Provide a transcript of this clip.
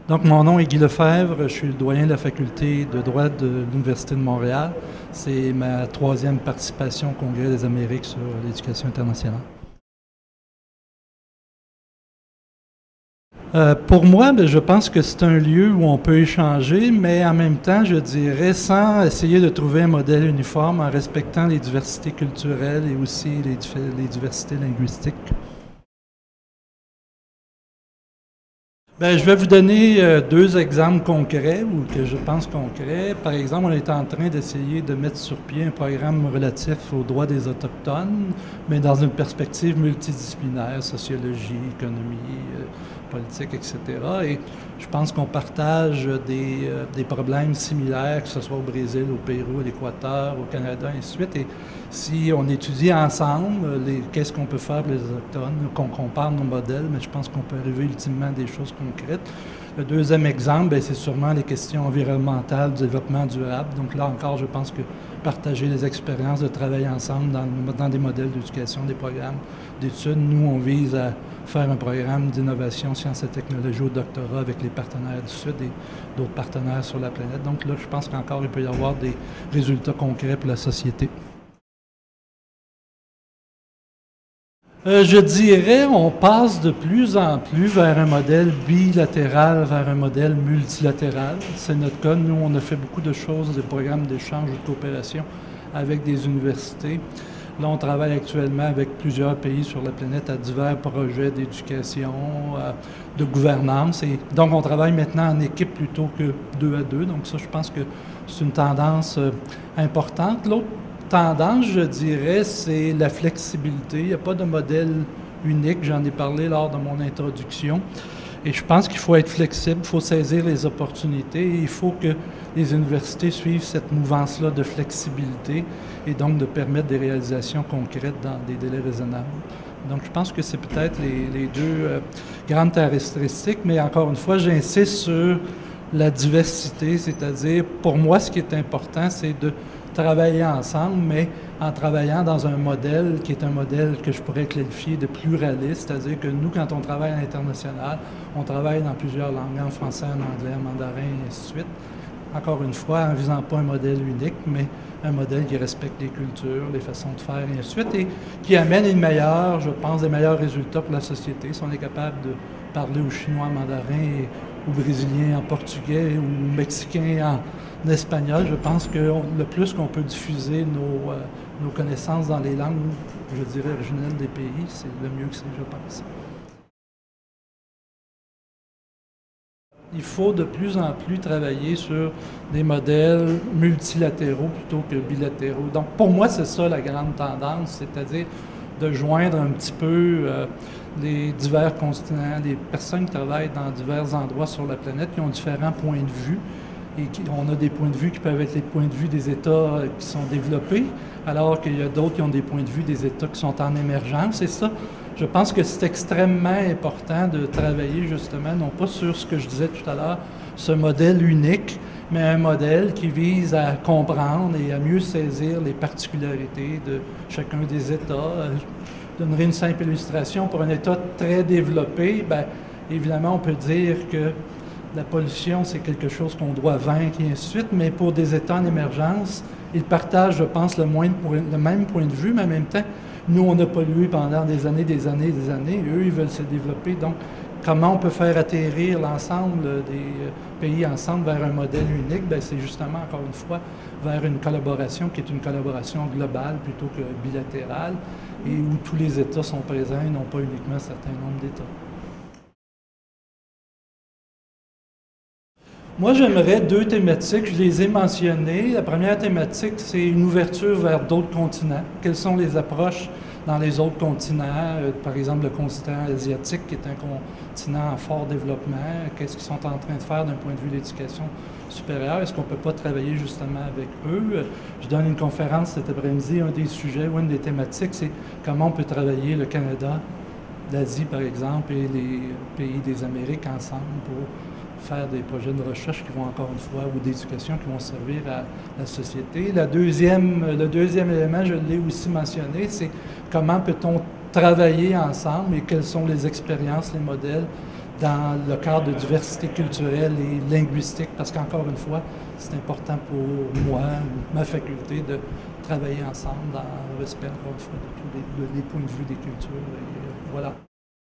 Donc, mon nom est Guy Lefebvre, je suis le doyen de la faculté de droit de l'Université de Montréal. C'est ma troisième participation au Congrès des Amériques sur l'éducation internationale. Pour moi, je pense que c'est un lieu où on peut échanger, mais en même temps, je dirais, sans essayer de trouver un modèle uniforme, en respectant les diversités culturelles et aussi les diversités linguistiques. Je vais vous donner deux exemples concrets ou que je pense concrets. Par exemple, on est en train d'essayer de mettre sur pied un programme relatif aux droits des Autochtones, mais dans une perspective multidisciplinaire, sociologie, économie, politique, etc. Et je pense qu'on partage des problèmes similaires, que ce soit au Brésil, au Pérou, à l'Équateur, au Canada, et ainsi de suite. Et si on étudie ensemble qu'est-ce qu'on peut faire pour les Autochtones, qu'on compare nos modèles, mais je pense qu'on peut arriver ultimement à des choses concrètes. Le deuxième exemple, c'est sûrement les questions environnementales, du développement durable. Donc là encore, je pense que partager les expériences, de travailler ensemble dans des modèles d'éducation, des programmes d'études. Nous, on vise à faire un programme d'innovation, sciences et technologies au doctorat avec les partenaires du Sud et d'autres partenaires sur la planète. Donc là, je pense qu'encore, il peut y avoir des résultats concrets pour la société. Je dirais, on passe de plus en plus vers un modèle bilatéral, vers un modèle multilatéral. C'est notre cas. Nous, on a fait beaucoup de choses, des programmes d'échange ou de coopération avec des universités. Là, on travaille actuellement avec plusieurs pays sur la planète à divers projets d'éducation, de gouvernance. Et donc, on travaille maintenant en équipe plutôt que 2 à 2. Donc ça, je pense que c'est une tendance importante. L'autre tendance, je dirais, c'est la flexibilité. Il n'y a pas de modèle unique. J'en ai parlé lors de mon introduction. Et je pense qu'il faut être flexible, il faut saisir les opportunités et il faut que les universités suivent cette mouvance-là de flexibilité et donc de permettre des réalisations concrètes dans des délais raisonnables. Donc, je pense que c'est peut-être les deux grandes caractéristiques, mais encore une fois, j'insiste sur la diversité, c'est-à-dire, pour moi, ce qui est important, c'est de travailler ensemble, mais en travaillant dans un modèle qui est un modèle que je pourrais qualifier de pluraliste, c'est-à-dire que nous, quand on travaille à l'international, on travaille dans plusieurs langues, en français, en anglais, en mandarin, et ainsi de suite. Encore une fois, en visant pas un modèle unique, mais un modèle qui respecte les cultures, les façons de faire, et ainsi de suite, et qui amène je pense, des meilleurs résultats pour la société. Si on est capable de parler aux Chinois en mandarin, aux Brésiliens en portugais, ou aux Mexicains en espagnol, je pense que le plus qu'on peut diffuser nos connaissances dans les langues, je dirais, originelles des pays, c'est le mieux que c'est, je pense. Il faut de plus en plus travailler sur des modèles multilatéraux plutôt que bilatéraux. Donc, pour moi, c'est ça la grande tendance, c'est-à-dire de joindre un petit peu les divers continents, les personnes qui travaillent dans divers endroits sur la planète, qui ont différents points de vue. Et on a des points de vue qui peuvent être les points de vue des États qui sont développés, alors qu'il y a d'autres qui ont des points de vue des États qui sont en émergence. Et ça, je pense que c'est extrêmement important de travailler justement, non pas sur ce que je disais tout à l'heure, ce modèle unique, mais un modèle qui vise à comprendre et à mieux saisir les particularités de chacun des États. Je donnerai une simple illustration. Pour un État très développé, évidemment, on peut dire que la pollution, c'est quelque chose qu'on doit vaincre et ainsi de suite, mais pour des États en émergence, ils partagent, je pense, le même point de vue, mais en même temps, nous, on a pollué pendant des années, des années, des années, et eux, ils veulent se développer. Donc, comment on peut faire atterrir l'ensemble des pays ensemble vers un modèle unique? C'est justement, encore une fois, vers une collaboration qui est une collaboration globale plutôt que bilatérale, et où tous les États sont présents et non pas uniquement un certain nombre d'États. Moi, j'aimerais deux thématiques. Je les ai mentionnées. La première thématique, c'est une ouverture vers d'autres continents. Quelles sont les approches dans les autres continents? Par exemple, le continent asiatique, qui est un continent en fort développement. Qu'est-ce qu'ils sont en train de faire d'un point de vue de l'éducation supérieure? Est-ce qu'on ne peut pas travailler justement avec eux? Je donne une conférence cet après-midi. Un des sujets ou une des thématiques, c'est comment on peut travailler le Canada, l'Asie, par exemple, et les pays des Amériques ensemble pour faire des projets de recherche qui vont, encore une fois, ou d'éducation qui vont servir à la société. Le deuxième élément, je l'ai aussi mentionné, c'est comment peut-on travailler ensemble et quelles sont les expériences, les modèles dans le cadre de diversité culturelle et linguistique, parce qu'encore une fois, c'est important pour moi, ma faculté, de travailler ensemble dans le respect, encore une fois, de tous les points de vue des cultures. Et voilà.